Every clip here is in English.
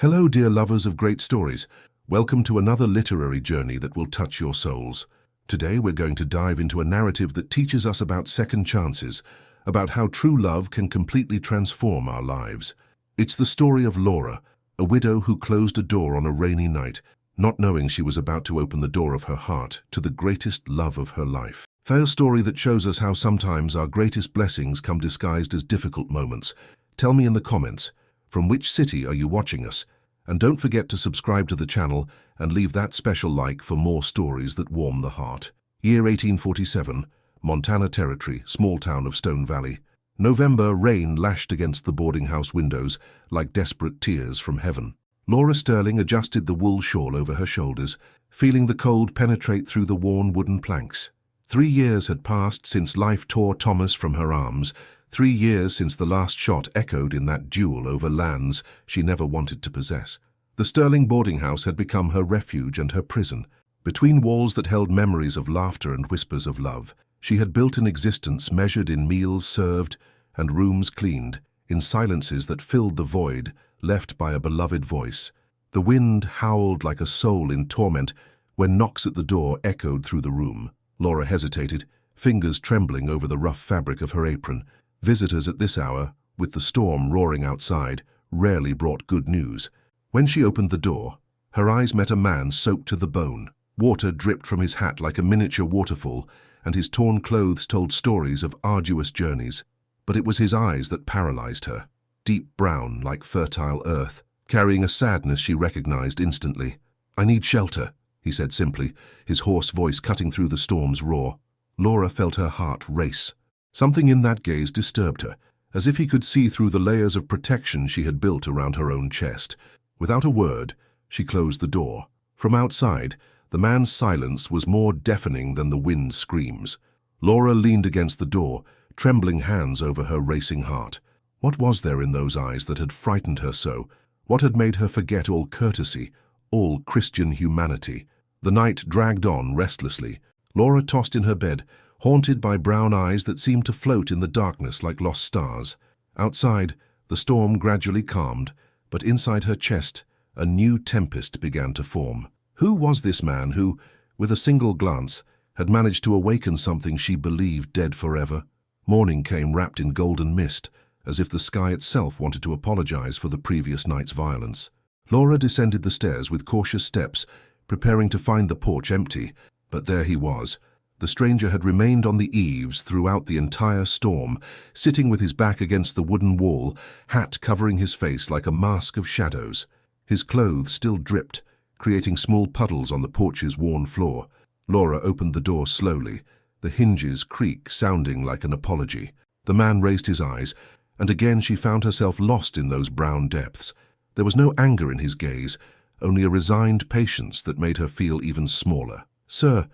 Hello, dear lovers of great stories. Welcome to another literary journey that will touch your souls. Today we're going to dive into a narrative that teaches us about second chances, about how true love can completely transform our lives. It's the story of Laura, a widow who closed a door on a rainy night, not knowing she was about to open the door of her heart to the greatest love of her life. A story that shows us how sometimes our greatest blessings come disguised as difficult moments. Tell me in the comments, from which city are you watching us? And don't forget to subscribe to the channel and leave that special like for more stories that warm the heart. Year 1847, Montana Territory, small town of Stone Valley. November rain lashed against the boarding house windows like desperate tears from heaven. Laura Sterling adjusted the wool shawl over her shoulders, feeling the cold penetrate through the worn wooden planks. 3 years had passed since life tore Thomas from her arms, 3 years since the last shot echoed in that duel over lands she never wanted to possess. The Sterling boarding house had become her refuge and her prison. Between walls that held memories of laughter and whispers of love, she had built an existence measured in meals served and rooms cleaned, in silences that filled the void left by a beloved voice. The wind howled like a soul in torment when knocks at the door echoed through the room. Laura hesitated, fingers trembling over the rough fabric of her apron. Visitors at this hour, with the storm roaring outside, rarely brought good news. When she opened the door, her eyes met a man soaked to the bone. Water dripped from his hat like a miniature waterfall, and his torn clothes told stories of arduous journeys. But it was his eyes that paralyzed her, deep brown like fertile earth, carrying a sadness she recognized instantly. "I need shelter," he said simply, his hoarse voice cutting through the storm's roar. Laura felt her heart race. Something in that gaze disturbed her, as if he could see through the layers of protection she had built around her own chest. Without a word, she closed the door. From outside, the man's silence was more deafening than the wind's screams. Laura leaned against the door, trembling hands over her racing heart. What was there in those eyes that had frightened her so? What had made her forget all courtesy, all Christian humanity? The night dragged on restlessly. Laura tossed in her bed, haunted by brown eyes that seemed to float in the darkness like lost stars. Outside, the storm gradually calmed, but inside her chest, a new tempest began to form. Who was this man who, with a single glance, had managed to awaken something she believed dead forever? Morning came wrapped in golden mist, as if the sky itself wanted to apologize for the previous night's violence. Laura descended the stairs with cautious steps, preparing to find the porch empty, but there he was. The stranger had remained on the eaves throughout the entire storm, sitting with his back against the wooden wall, hat covering his face like a mask of shadows. His clothes still dripped, creating small puddles on the porch's worn floor. Laura opened the door slowly, the hinges creak sounding like an apology. The man raised his eyes, and again she found herself lost in those brown depths. There was no anger in his gaze, only a resigned patience that made her feel even smaller. "Sir,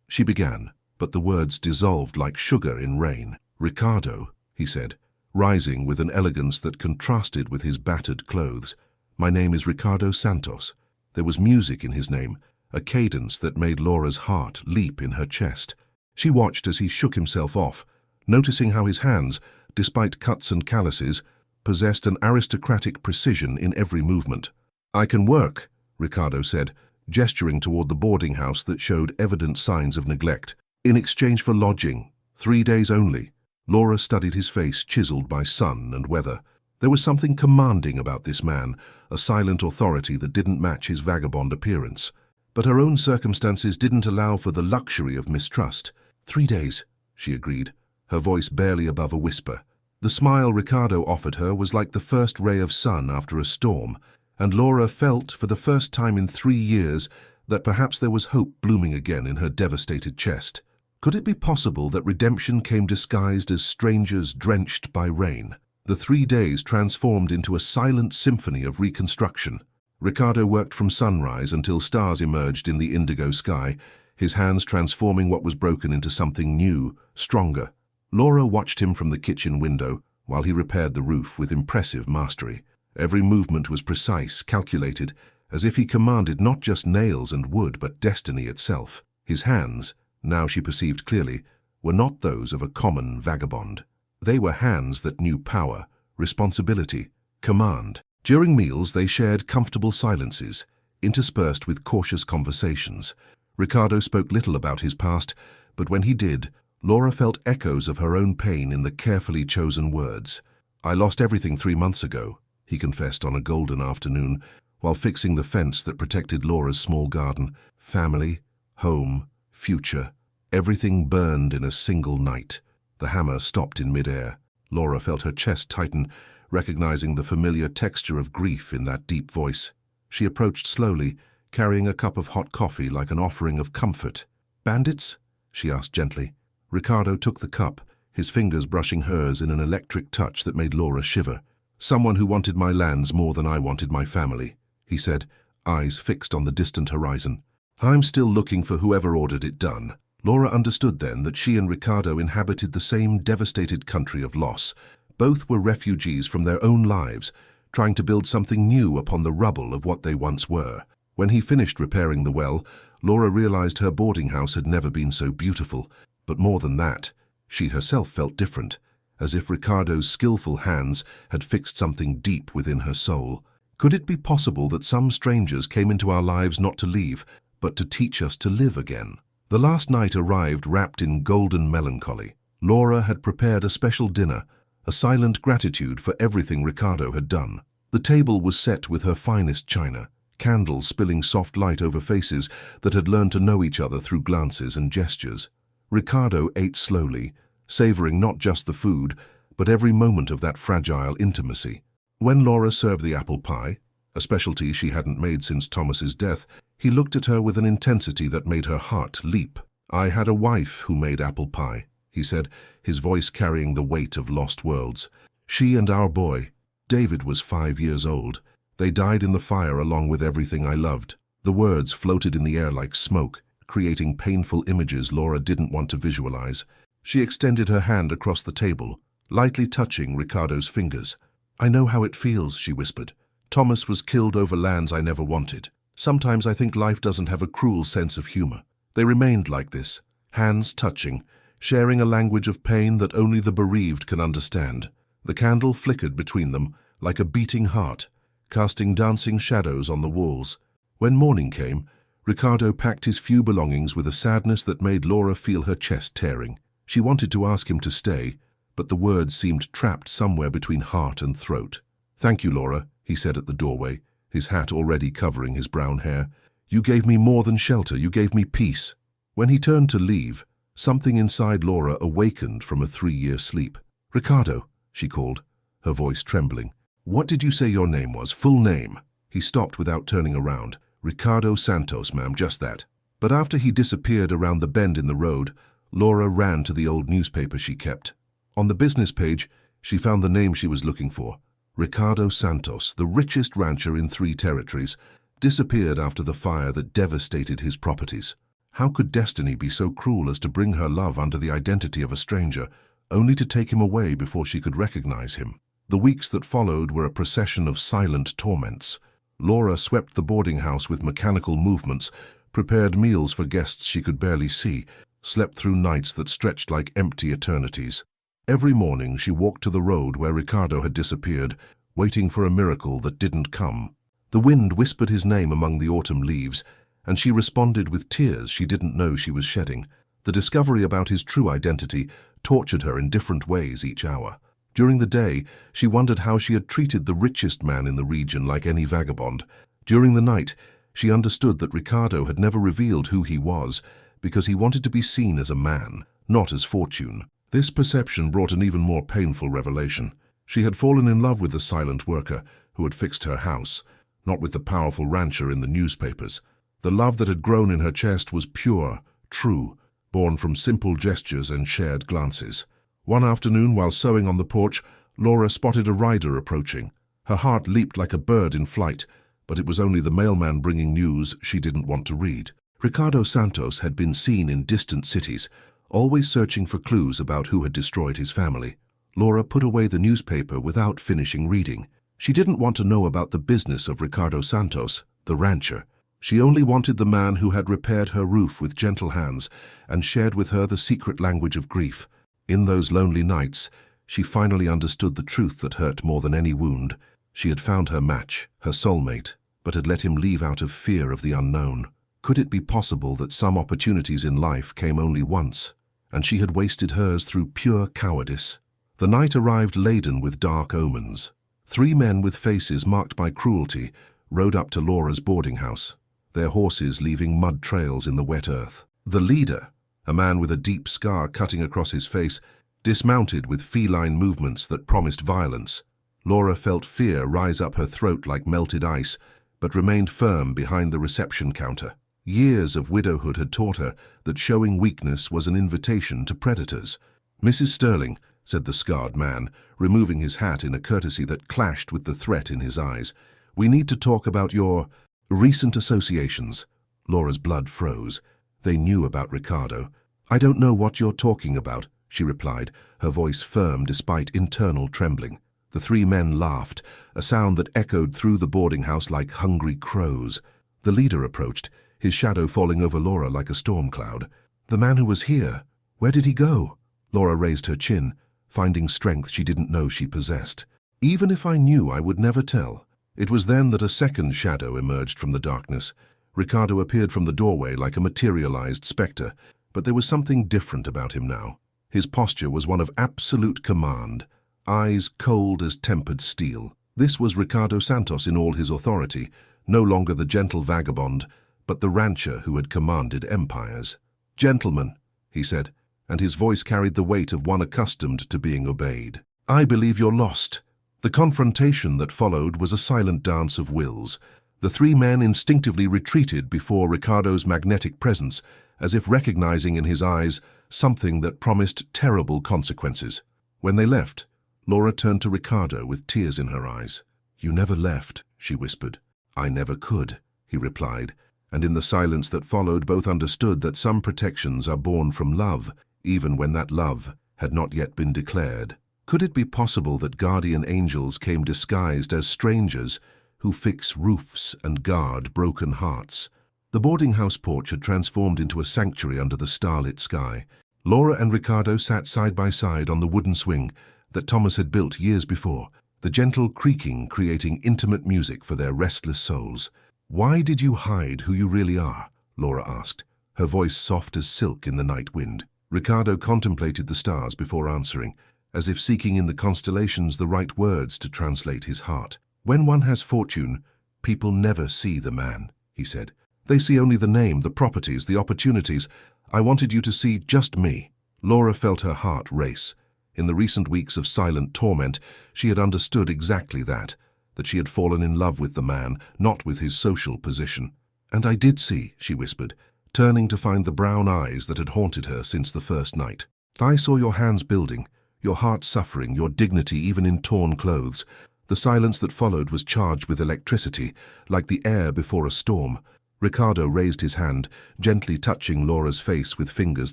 she began, but the words dissolved like sugar in rain. "Ricardo," he said, rising with an elegance that contrasted with his battered clothes. "My name is Ricardo Santos." There was music in his name, a cadence that made Laura's heart leap in her chest. She watched as he shook himself off, noticing how his hands, despite cuts and calluses, possessed an aristocratic precision in every movement. "I can work," Ricardo said, gesturing toward the boarding house that showed evident signs of neglect. "In exchange for lodging, 3 days only." Laura studied his face chiseled by sun and weather. There was something commanding about this man, a silent authority that didn't match his vagabond appearance. But her own circumstances didn't allow for the luxury of mistrust. 3 days, she agreed, her voice barely above a whisper. The smile Ricardo offered her was like the first ray of sun after a storm, and Laura felt, for the first time in 3 years, that perhaps there was hope blooming again in her devastated chest. Could it be possible that redemption came disguised as strangers drenched by rain? The 3 days transformed into a silent symphony of reconstruction. Ricardo worked from sunrise until stars emerged in the indigo sky, his hands transforming what was broken into something new, stronger. Laura watched him from the kitchen window while he repaired the roof with impressive mastery. Every movement was precise, calculated, as if he commanded not just nails and wood but destiny itself. His hands, now she perceived clearly, were not those of a common vagabond. They were hands that knew power, responsibility, command. During meals, they shared comfortable silences, interspersed with cautious conversations. Ricardo spoke little about his past, but when he did, Laura felt echoes of her own pain in the carefully chosen words. "I lost everything 3 months ago," he confessed on a golden afternoon, while fixing the fence that protected Laura's small garden. Family, home, future, everything burned in a single night. The hammer stopped in mid-air. Laura felt her chest tighten, recognizing the familiar texture of grief in that deep voice. She approached slowly, carrying a cup of hot coffee like an offering of comfort. "Bandits?" she asked gently. Ricardo took the cup, his fingers brushing hers in an electric touch that made Laura shiver. "Someone who wanted my lands more than I wanted my family," he said, eyes fixed on the distant horizon. "I'm still looking for whoever ordered it done." Laura understood then that she and Ricardo inhabited the same devastated country of loss. Both were refugees from their own lives, trying to build something new upon the rubble of what they once were. When he finished repairing the well, Laura realized her boarding house had never been so beautiful. But more than that, she herself felt different, as if Ricardo's skillful hands had fixed something deep within her soul. Could it be possible that some strangers came into our lives not to leave, but to teach us to live again? The last night arrived wrapped in golden melancholy. Laura had prepared a special dinner, a silent gratitude for everything Ricardo had done. The table was set with her finest china, candles spilling soft light over faces that had learned to know each other through glances and gestures. Ricardo ate slowly, savoring not just the food, but every moment of that fragile intimacy. When Laura served the apple pie, a specialty she hadn't made since Thomas's death, he looked at her with an intensity that made her heart leap. "I had a wife who made apple pie," he said, his voice carrying the weight of lost worlds. "She and our boy, David, was 5 years old. They died in the fire along with everything I loved." The words floated in the air like smoke, creating painful images Laura didn't want to visualize. She extended her hand across the table, lightly touching Ricardo's fingers. "I know how it feels," she whispered. "Thomas was killed over lands I never wanted. Sometimes I think life doesn't have a cruel sense of humor." They remained like this, hands touching, sharing a language of pain that only the bereaved can understand. The candle flickered between them like a beating heart, casting dancing shadows on the walls. When morning came, Ricardo packed his few belongings with a sadness that made Laura feel her chest tearing. She wanted to ask him to stay, but the words seemed trapped somewhere between heart and throat. "Thank you, Laura," he said at the doorway, his hat already covering his brown hair. "You gave me more than shelter, you gave me peace." When he turned to leave, something inside Laura awakened from a 3-year sleep. "Ricardo," she called, her voice trembling. "What did you say your name was? Full name?" He stopped without turning around. "Ricardo Santos, ma'am, just that." But after he disappeared around the bend in the road, Laura ran to the old newspaper she kept. On the business page, she found the name she was looking for. Ricardo Santos, the richest rancher in 3 territories, disappeared after the fire that devastated his properties. How could destiny be so cruel as to bring her love under the identity of a stranger, only to take him away before she could recognize him? The weeks that followed were a procession of silent torments. Laura swept the boarding house with mechanical movements, prepared meals for guests she could barely see, slept through nights that stretched like empty eternities. Every morning she walked to the road where Ricardo had disappeared, waiting for a miracle that didn't come. The wind whispered his name among the autumn leaves, and she responded with tears she didn't know she was shedding. The discovery about his true identity tortured her in different ways each hour. During the day, she wondered how she had treated the richest man in the region like any vagabond. During the night, she understood that Ricardo had never revealed who he was, because he wanted to be seen as a man, not as fortune. This perception brought an even more painful revelation. She had fallen in love with the silent worker who had fixed her house, not with the powerful rancher in the newspapers. The love that had grown in her chest was pure, true, born from simple gestures and shared glances. One afternoon, while sewing on the porch, Laura spotted a rider approaching. Her heart leaped like a bird in flight, but it was only the mailman bringing news she didn't want to read. Ricardo Santos had been seen in distant cities, always searching for clues about who had destroyed his family. Laura put away the newspaper without finishing reading. She didn't want to know about the business of Ricardo Santos, the rancher. She only wanted the man who had repaired her roof with gentle hands and shared with her the secret language of grief. In those lonely nights, she finally understood the truth that hurt more than any wound. She had found her match, her soulmate, but had let him leave out of fear of the unknown. Could it be possible that some opportunities in life came only once, and she had wasted hers through pure cowardice? The night arrived laden with dark omens. 3 men with faces marked by cruelty rode up to Laura's boarding house, their horses leaving mud trails in the wet earth. The leader, a man with a deep scar cutting across his face, dismounted with feline movements that promised violence. Laura felt fear rise up her throat like melted ice, but remained firm behind the reception counter. Years of widowhood had taught her that showing weakness was an invitation to predators. "Mrs. Sterling," said the scarred man, removing his hat in a courtesy that clashed with the threat in his eyes, "we need to talk about your recent associations." Laura's blood froze. They knew about Ricardo. "I don't know what you're talking about," she replied, her voice firm despite internal trembling. The 3 men laughed, a sound that echoed through the boarding house like hungry crows. The leader approached, his shadow falling over Laura like a storm cloud. "The man who was here, where did he go?" Laura raised her chin, finding strength she didn't know she possessed. "Even if I knew, I would never tell." It was then that a second shadow emerged from the darkness. Ricardo appeared from the doorway like a materialized spectre, but there was something different about him now. His posture was one of absolute command, eyes cold as tempered steel. This was Ricardo Santos in all his authority, no longer the gentle vagabond, but the rancher who had commanded empires. "Gentlemen," he said, and his voice carried the weight of one accustomed to being obeyed, "I believe you're lost." The confrontation that followed was a silent dance of wills. The 3 men instinctively retreated before Ricardo's magnetic presence, as if recognizing in his eyes something that promised terrible consequences. When they left, Laura turned to Ricardo with tears in her eyes. "You never left," she whispered. "I never could," he replied, and in the silence that followed both understood that some protections are born from love, even when that love had not yet been declared. Could it be possible that guardian angels came disguised as strangers who fix roofs and guard broken hearts? The boarding house porch had transformed into a sanctuary under the starlit sky. Laura and Ricardo sat side by side on the wooden swing that Thomas had built years before, the gentle creaking creating intimate music for their restless souls. "Why did you hide who you really are?" Laura asked, her voice soft as silk in the night wind. Ricardo contemplated the stars before answering, as if seeking in the constellations the right words to translate his heart. "When one has fortune, people never see the man," he said. "They see only the name, the properties, the opportunities. I wanted you to see just me." Laura felt her heart race. In the recent weeks of silent torment, she had understood exactly that she had fallen in love with the man, not with his social position. "And I did see," she whispered, turning to find the brown eyes that had haunted her since the first night. "I saw your hands building, your heart suffering, your dignity even in torn clothes." The silence that followed was charged with electricity, like the air before a storm. Ricardo raised his hand, gently touching Laura's face with fingers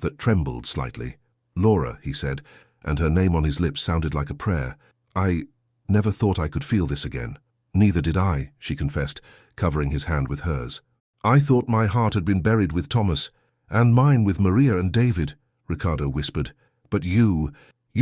that trembled slightly. "Laura," he said, and her name on his lips sounded like a prayer. "I never thought I could feel this again." "Neither did I," she confessed, covering his hand with hers. "I thought my heart had been buried with Thomas, and mine with Maria and David," Ricardo whispered. "But you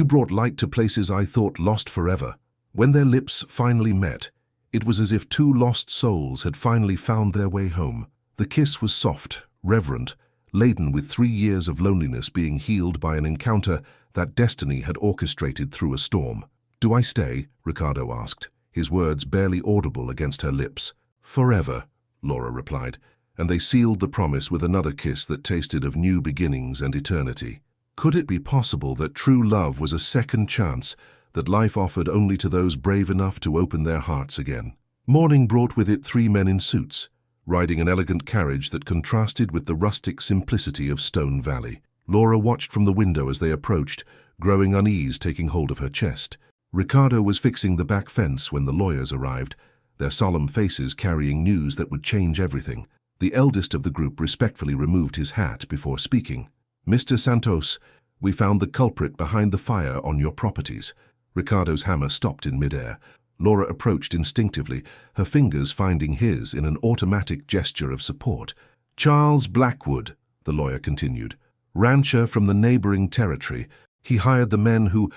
brought light to places I thought lost forever." When their lips finally met, it was as if 2 lost souls had finally found their way home. The kiss was soft, reverent, laden with 3 years of loneliness being healed by an encounter that destiny had orchestrated through a storm. "Do I stay?" Ricardo asked, his words barely audible against her lips. "Forever," Laura replied, and they sealed the promise with another kiss that tasted of new beginnings and eternity. Could it be possible that true love was a second chance that life offered only to those brave enough to open their hearts again? Morning brought with it 3 men in suits, riding an elegant carriage that contrasted with the rustic simplicity of Stone Valley. Laura watched from the window as they approached, growing unease taking hold of her chest. Ricardo was fixing the back fence when the lawyers arrived, their solemn faces carrying news that would change everything. The eldest of the group respectfully removed his hat before speaking. "Mr. Santos, we found the culprit behind the fire on your properties." Ricardo's hammer stopped in midair. Laura approached instinctively, her fingers finding his in an automatic gesture of support. "Charles Blackwood," the lawyer continued, "rancher from the neighboring territory. He hired the men who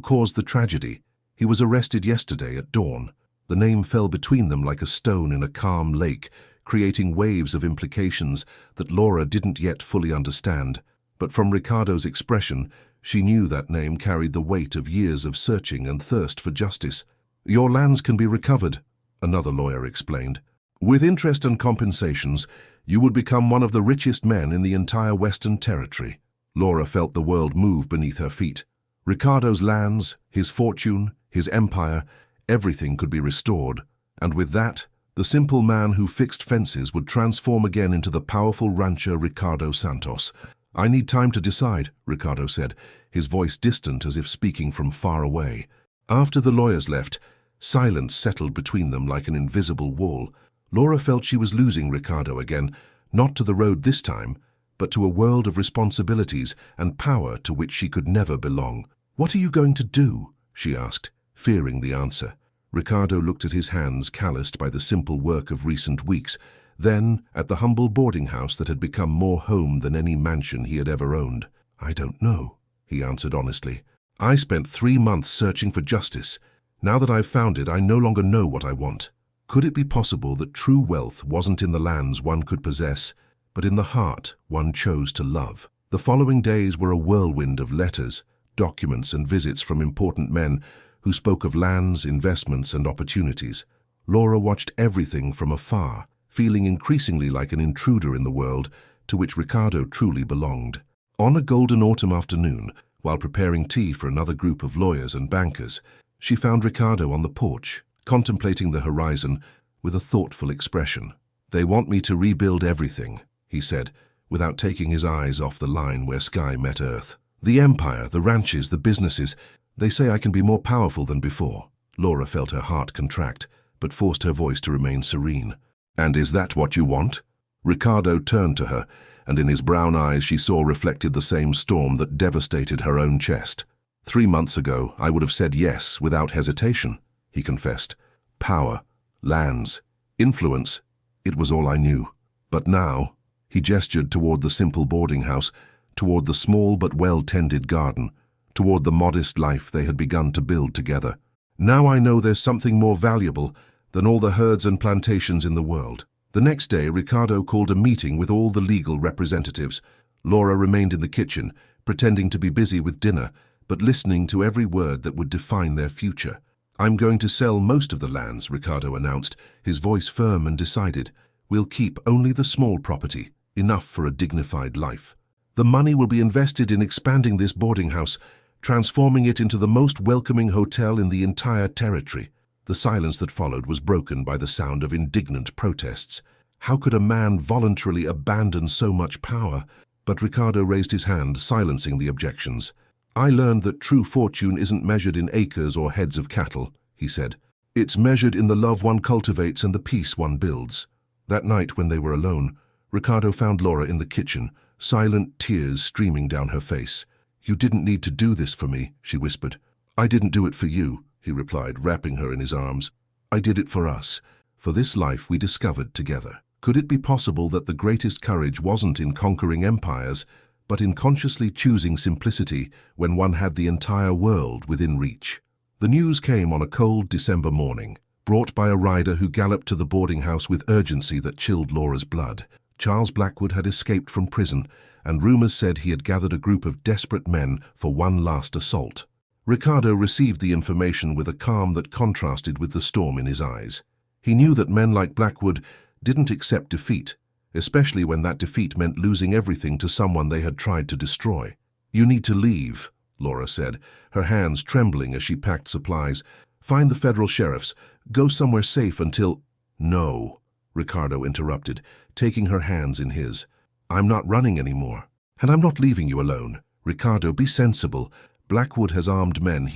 caused the tragedy. He was arrested yesterday at dawn." The name fell between them like a stone in a calm lake, creating waves of implications that Laura didn't yet fully understand. But from Ricardo's expression, she knew that name carried the weight of years of searching and thirst for justice. "Your lands can be recovered," another lawyer explained. "With interest and compensations, you would become one of the richest men in the entire Western Territory." Laura felt the world move beneath her feet. Ricardo's lands, his fortune, his empire, everything could be restored. And with that, the simple man who fixed fences would transform again into the powerful rancher Ricardo Santos. "I need time to decide," Ricardo said, his voice distant as if speaking from far away. After the lawyers left, silence settled between them like an invisible wall. Laura felt she was losing Ricardo again, not to the road this time, but to a world of responsibilities and power to which she could never belong. "What are you going to do?" she asked, fearing the answer. Ricardo looked at his hands calloused by the simple work of recent weeks, then at the humble boarding house that had become more home than any mansion he had ever owned. "I don't know," he answered honestly. "I spent 3 months searching for justice. Now that I've found it, I no longer know what I want." Could it be possible that true wealth wasn't in the lands one could possess, but in the heart one chose to love? The following days were a whirlwind of letters, documents and visits from important men who spoke of lands, investments and opportunities. Laura watched everything from afar, feeling increasingly like an intruder in the world to which Ricardo truly belonged. On a golden autumn afternoon, while preparing tea for another group of lawyers and bankers, she found Ricardo on the porch, contemplating the horizon with a thoughtful expression. "They want me to rebuild everything," he said, without taking his eyes off the line where sky met earth. "The empire, the ranches, the businesses, they say I can be more powerful than before." Laura felt her heart contract, but forced her voice to remain serene. "And is that what you want?" Ricardo turned to her, and in his brown eyes she saw reflected the same storm that devastated her own chest. 3 months ago, I would have said yes without hesitation," he confessed. "Power, lands, influence, it was all I knew. But now," he gestured toward the simple boarding house, toward the small but well-tended garden, toward the modest life they had begun to build together. "Now I know there's something more valuable than all the herds and plantations in the world." The next day, Ricardo called a meeting with all the legal representatives. Laura remained in the kitchen, pretending to be busy with dinner, but listening to every word that would define their future. "I'm going to sell most of the lands," Ricardo announced, his voice firm and decided. "We'll keep only the small property, enough for a dignified life. The money will be invested in expanding this boarding house, transforming it into the most welcoming hotel in the entire territory." The silence that followed was broken by the sound of indignant protests. How could a man voluntarily abandon so much power? But Ricardo raised his hand, silencing the objections. "I learned that true fortune isn't measured in acres or heads of cattle," he said. "It's measured in the love one cultivates and the peace one builds." That night, when they were alone, Ricardo found Laura in the kitchen, silent tears streaming down her face. "You didn't need to do this for me," she whispered. "I didn't do it for you," he replied, wrapping her in his arms. "I did it for us, for this life we discovered together." Could it be possible that the greatest courage wasn't in conquering empires, but in consciously choosing simplicity when one had the entire world within reach? The news came on a cold December morning, brought by a rider who galloped to the boarding house with urgency that chilled Laura's blood. Charles Blackwood had escaped from prison, and rumors said he had gathered a group of desperate men for one last assault. Ricardo received the information with a calm that contrasted with the storm in his eyes. He knew that men like Blackwood didn't accept defeat, especially when that defeat meant losing everything to someone they had tried to destroy. "You need to leave," Laura said, her hands trembling as she packed supplies. "Find the federal sheriffs. Go somewhere safe until—" "No," Ricardo interrupted, taking her hands in his. "I'm not running anymore. And I'm not leaving you alone. Ricardo, be sensible. Blackwood has armed men.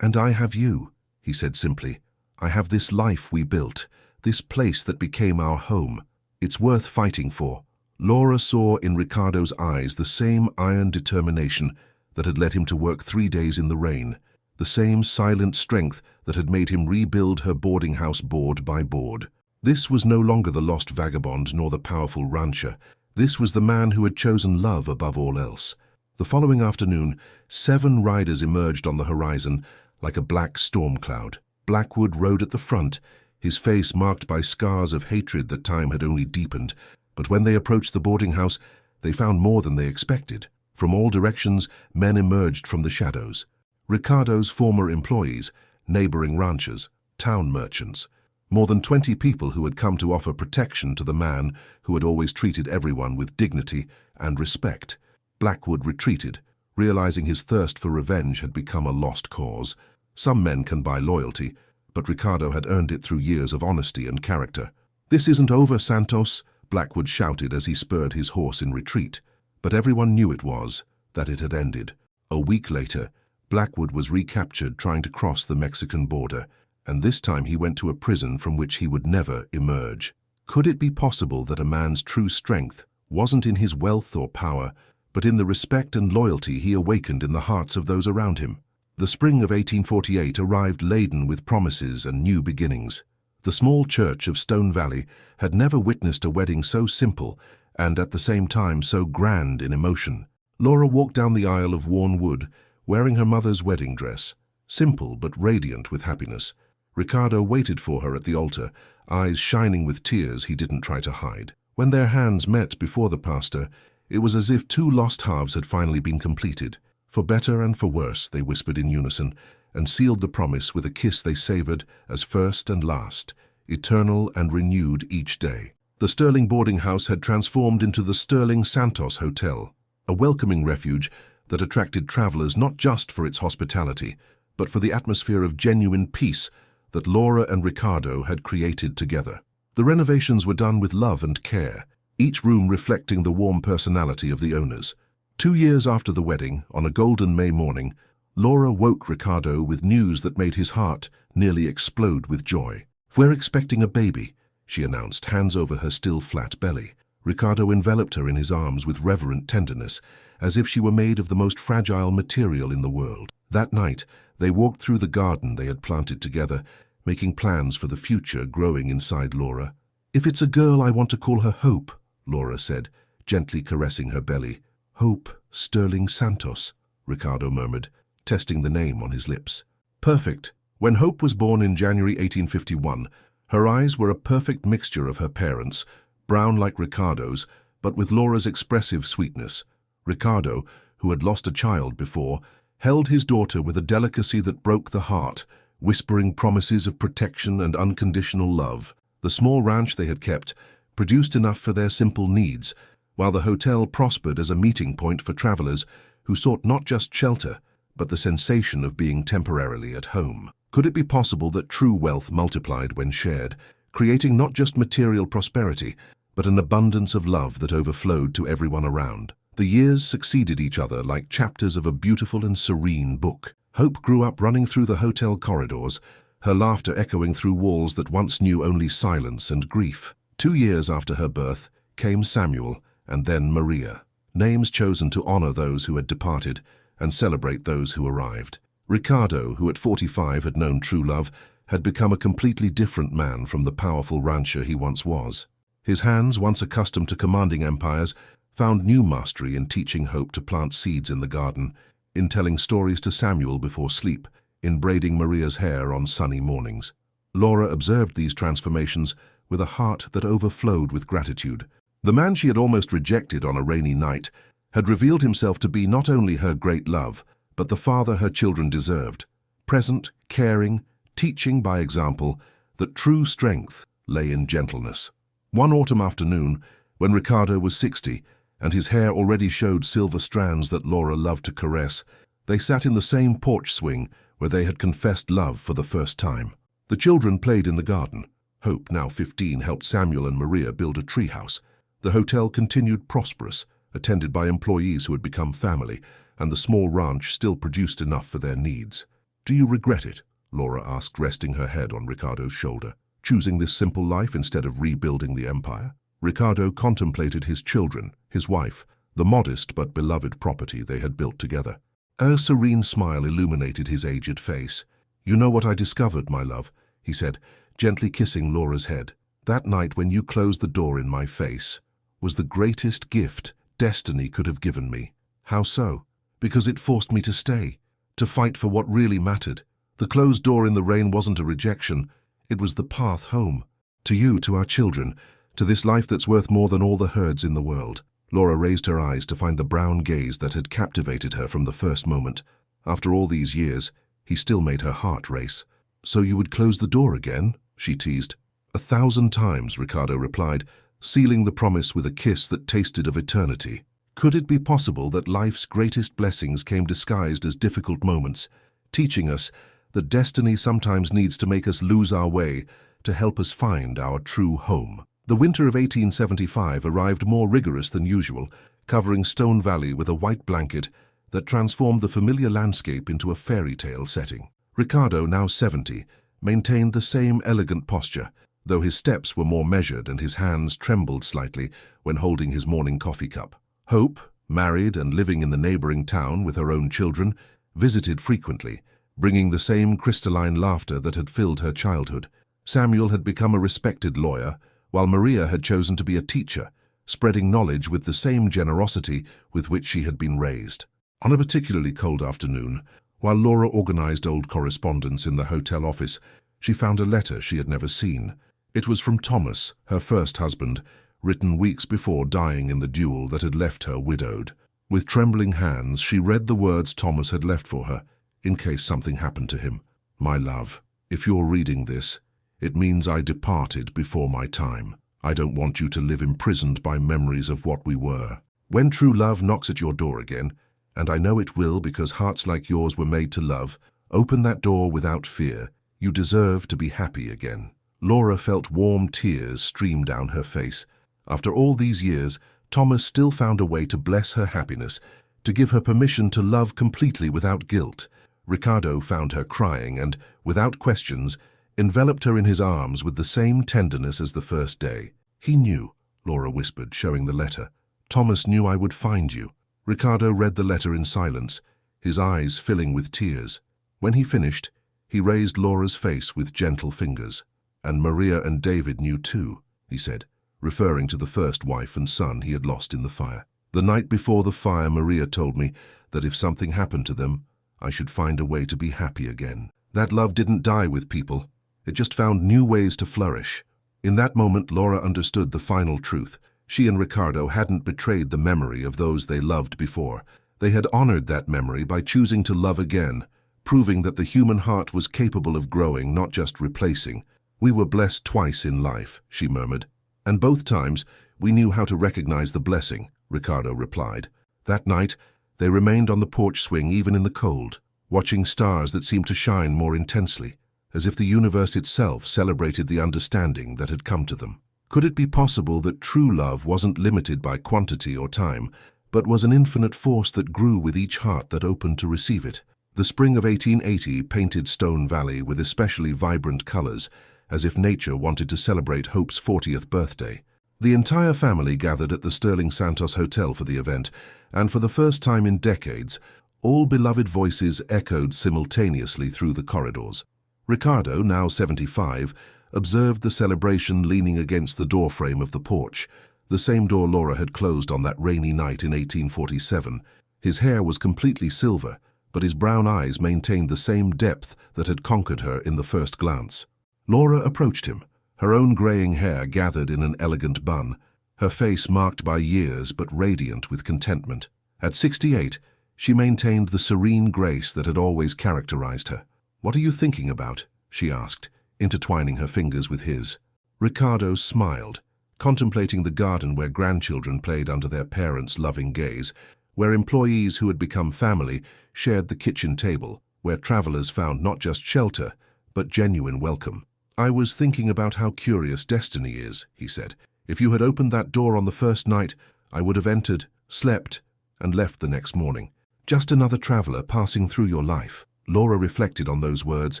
And I have you," he said simply. "I have this life we built, this place that became our home. It's worth fighting for." Laura saw in Ricardo's eyes the same iron determination that had led him to work 3 days in the rain, the same silent strength that had made him rebuild her boarding house board by board. This was no longer the lost vagabond nor the powerful rancher. This was the man who had chosen love above all else. The following afternoon, 7 riders emerged on the horizon like a black storm cloud. Blackwood rode at the front, his face marked by scars of hatred that time had only deepened. But when they approached the boarding house, they found more than they expected. From all directions, men emerged from the shadows. Ricardo's former employees, neighboring ranchers, town merchants. More than 20 people who had come to offer protection to the man who had always treated everyone with dignity and respect. Blackwood retreated, realizing his thirst for revenge had become a lost cause. Some men can buy loyalty, but Ricardo had earned it through years of honesty and character. "This isn't over, Santos," Blackwood shouted as he spurred his horse in retreat. But everyone knew it was, that it had ended. A week later, Blackwood was recaptured trying to cross the Mexican border, and this time he went to a prison from which he would never emerge. Could it be possible that a man's true strength wasn't in his wealth or power, but in the respect and loyalty he awakened in the hearts of those around him? The spring of 1848 arrived laden with promises and new beginnings. The small church of Stone Valley had never witnessed a wedding so simple and at the same time so grand in emotion. Laura walked down the aisle of worn wood, wearing her mother's wedding dress, simple but radiant with happiness. Ricardo waited for her at the altar, eyes shining with tears he didn't try to hide. When their hands met before the pastor, it was as if two lost halves had finally been completed. For better and for worse, they whispered in unison, and sealed the promise with a kiss they savored as first and last, eternal and renewed each day. The Sterling boarding house had transformed into the Sterling Santos Hotel, a welcoming refuge that attracted travelers not just for its hospitality, but for the atmosphere of genuine peace that Laura and Ricardo had created together. The renovations were done with love and care, each room reflecting the warm personality of the owners. 2 years after the wedding, on a golden May morning, Laura woke Ricardo with news that made his heart nearly explode with joy. "We're expecting a baby," she announced, hands over her still flat belly. Ricardo enveloped her in his arms with reverent tenderness, as if she were made of the most fragile material in the world. That night, they walked through the garden they had planted together, making plans for the future growing inside Laura. "If it's a girl, I want to call her Hope," Laura said, gently caressing her belly. "Hope Sterling Santos," Ricardo murmured, testing the name on his lips. "Perfect." When Hope was born in January 1851, her eyes were a perfect mixture of her parents', brown like Ricardo's, but with Laura's expressive sweetness. Ricardo, who had lost a child before, held his daughter with a delicacy that broke the heart, whispering promises of protection and unconditional love. The small ranch they had kept produced enough for their simple needs, while the hotel prospered as a meeting point for travelers who sought not just shelter, but the sensation of being temporarily at home. Could it be possible that true wealth multiplied when shared, creating not just material prosperity, but an abundance of love that overflowed to everyone around? The years succeeded each other like chapters of a beautiful and serene book. Hope grew up running through the hotel corridors, her laughter echoing through walls that once knew only silence and grief. 2 years after her birth came Samuel, and then Maria, names chosen to honor those who had departed and celebrate those who arrived. Ricardo, who at 45 had known true love, had become a completely different man from the powerful rancher he once was. His hands, once accustomed to commanding empires, found new mastery in teaching Hope to plant seeds in the garden, in telling stories to Samuel before sleep, in braiding Maria's hair on sunny mornings. Laura observed these transformations with a heart that overflowed with gratitude. The man she had almost rejected on a rainy night had revealed himself to be not only her great love, but the father her children deserved, present, caring, teaching by example that true strength lay in gentleness. One autumn afternoon, when Ricardo was 60 and his hair already showed silver strands that Laura loved to caress, they sat in the same porch swing where they had confessed love for the first time. The children played in the garden. Hope, now 15, helped Samuel and Maria build a treehouse. The hotel continued prosperous, attended by employees who had become family, and the small ranch still produced enough for their needs. "Do you regret it?" Laura asked, resting her head on Ricardo's shoulder. "Choosing this simple life instead of rebuilding the empire?" Ricardo contemplated his children, his wife, the modest but beloved property they had built together. A serene smile illuminated his aged face. "You know what I discovered, my love," he said, gently kissing Laura's head. "That night when you closed the door in my face was the greatest gift destiny could have given me." "How so?" "Because it forced me to stay, to fight for what really mattered, The closed door in the rain wasn't a rejection, it was the path home. To you, to our children, to this life that's worth more than all the herds in the world. Laura raised her eyes to find the brown gaze that had captivated her from the first moment. After all these years, he still made her heart race. "So you would close the door again?" she teased. "1,000 times," Ricardo replied, sealing the promise with a kiss that tasted of eternity. Could it be possible that life's greatest blessings came disguised as difficult moments, teaching us that destiny sometimes needs to make us lose our way to help us find our true home? The winter of 1875 arrived more rigorous than usual, covering Stone Valley with a white blanket that transformed the familiar landscape into a fairy tale setting. Ricardo, now 70, maintained the same elegant posture, though his steps were more measured and his hands trembled slightly when holding his morning coffee cup. Hope, married and living in the neighboring town with her own children, visited frequently, bringing the same crystalline laughter that had filled her childhood. Samuel had become a respected lawyer, while Maria had chosen to be a teacher, spreading knowledge with the same generosity with which she had been raised. On a particularly cold afternoon, while Laura organized old correspondence in the hotel office, she found a letter she had never seen. It was from Thomas, her first husband, written weeks before dying in the duel that had left her widowed. With trembling hands, she read the words Thomas had left for her, in case something happened to him. "My love, if you're reading this, it means I departed before my time. I don't want you to live imprisoned by memories of what we were. When true love knocks at your door again, and I know it will because hearts like yours were made to love, open that door without fear. You deserve to be happy again." Laura felt warm tears stream down her face. After all these years, Thomas still found a way to bless her happiness, to give her permission to love completely without guilt. Ricardo found her crying and, without questions, enveloped her in his arms with the same tenderness as the first day. "He knew," Laura whispered, showing the letter. "Thomas knew I would find you." Ricardo read the letter in silence, his eyes filling with tears. When he finished, he raised Laura's face with gentle fingers. "And Maria and David knew too," he said, referring to the first wife and son he had lost in the fire. "The night before the fire, Maria told me that if something happened to them, I should find a way to be happy again. That love didn't die with people. It just found new ways to flourish." In that moment, Laura understood the final truth. She and Ricardo hadn't betrayed the memory of those they loved before. They had honored that memory by choosing to love again, proving that the human heart was capable of growing, not just replacing. "We were blessed twice in life," she murmured. "And both times, we knew how to recognize the blessing," Ricardo replied. That night, they remained on the porch swing even in the cold, watching stars that seemed to shine more intensely, as if the universe itself celebrated the understanding that had come to them. Could it be possible that true love wasn't limited by quantity or time, but was an infinite force that grew with each heart that opened to receive it? The spring of 1880 painted Stone Valley with especially vibrant colors, as if nature wanted to celebrate Hope's 40th birthday. The entire family gathered at the Sterling Santos Hotel for the event, and for the first time in decades, all beloved voices echoed simultaneously through the corridors. Ricardo, now 75, observed the celebration leaning against the doorframe of the porch, the same door Laura had closed on that rainy night in 1847. His hair was completely silver, but his brown eyes maintained the same depth that had conquered her in the first glance. Laura approached him, her own graying hair gathered in an elegant bun, her face marked by years but radiant with contentment. At 68, she maintained the serene grace that had always characterized her. "What are you thinking about?" she asked, intertwining her fingers with his. Ricardo smiled, contemplating the garden where grandchildren played under their parents' loving gaze, where employees who had become family shared the kitchen table, where travelers found not just shelter, but genuine welcome. "I was thinking about how curious destiny is," he said. "If you had opened that door on the first night, I would have entered, slept, and left the next morning. Just another traveler passing through your life." Laura reflected on those words,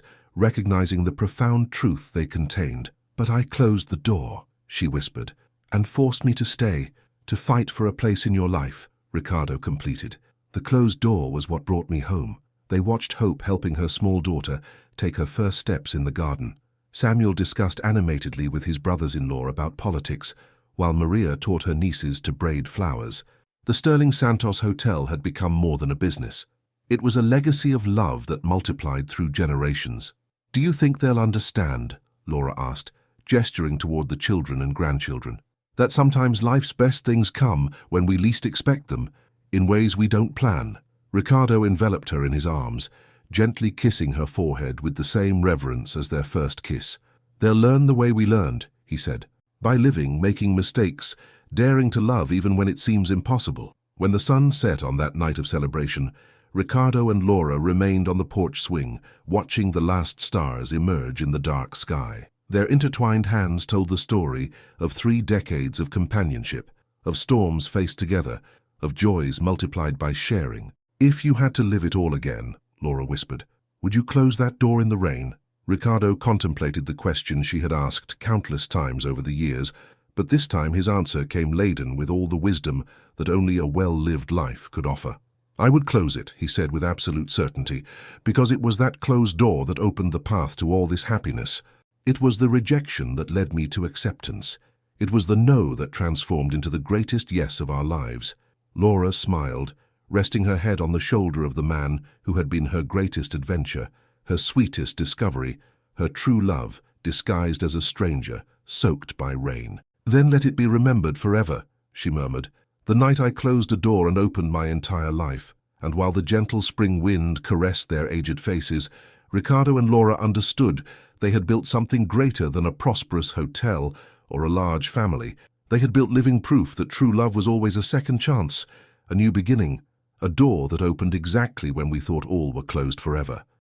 recognizing the profound truth they contained. "But I closed the door," she whispered, "and forced me to stay, to fight for a place in your life," Ricardo completed. "The closed door was what brought me home." They watched Hope helping her small daughter take her first steps in the garden. Samuel discussed animatedly with his brothers-in-law about politics, while Maria taught her nieces to braid flowers. The Sterling Santos Hotel had become more than a business. It was a legacy of love that multiplied through generations. "Do you think they'll understand?" Laura asked, gesturing toward the children and grandchildren. "That sometimes life's best things come when we least expect them, in ways we don't plan." Ricardo enveloped her in his arms, gently kissing her forehead with the same reverence as their first kiss. "They'll learn the way we learned," he said, "by living, making mistakes, daring to love even when it seems impossible." When the sun set on that night of celebration, Ricardo and Laura remained on the porch swing, watching the last stars emerge in the dark sky. Their intertwined hands told the story of 3 decades of companionship, of storms faced together, of joys multiplied by sharing. "If you had to live it all again," Laura whispered, "would you close that door in the rain?" Ricardo contemplated the question she had asked countless times over the years, but this time his answer came laden with all the wisdom that only a well-lived life could offer. "I would close it," he said with absolute certainty, "because it was that closed door that opened the path to all this happiness. It was the rejection that led me to acceptance. It was the no that transformed into the greatest yes of our lives." Laura smiled, resting her head on the shoulder of the man who had been her greatest adventure, her sweetest discovery, her true love, disguised as a stranger, soaked by rain. "Then let it be remembered forever," she murmured, "the night I closed a door and opened my entire life." And while the gentle spring wind caressed their aged faces, Ricardo and Laura understood they had built something greater than a prosperous hotel or a large family. They had built living proof that true love was always a second chance, a new beginning, a door that opened exactly when we thought all were closed forever.